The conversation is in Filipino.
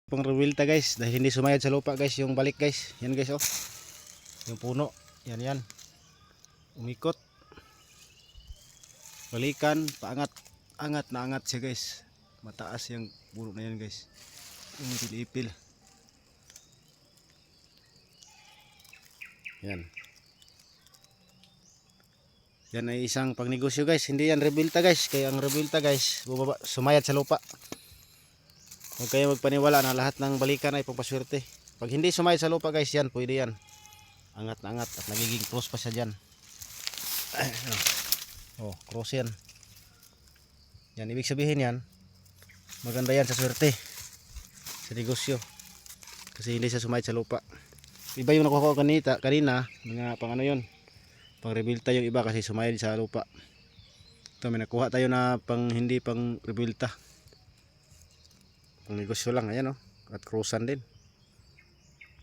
Pang rewilta guys, dahil hindi sumayad sa lupa guys yung balik guys. Yan guys oh. Yung puno, yan. Umikot. Balikan, paangat. Angat na angat siya guys. Mataas yung puno na yan guys. Yung ipil-ipil. Yan. Yan ay isang pangnegosyo guys. Hindi yan rewilta guys. Kaya ang rewilta guys, bubaba, sumayad sa lupa. Huwag kayo magpaniwala na lahat ng balikan ay pampaswerte. Pag hindi sumayad sa lupa guys, yan, pwede yan. Angat na angat at nagiging cross pa siya dyan. Oh, cross yan. Yan, ibig sabihin yan, maganda yan sa swerte. Sa negosyo. Kasi hindi siya sumayad sa lupa. Iba yung nakuha ko kanina, mga pang ano yun. Pang rebuilta yung iba kasi sumayad sa lupa. Ito may nakuha tayo na hindi pang rebuilta. Pang negosyo lang, ayan oh. At crossan din.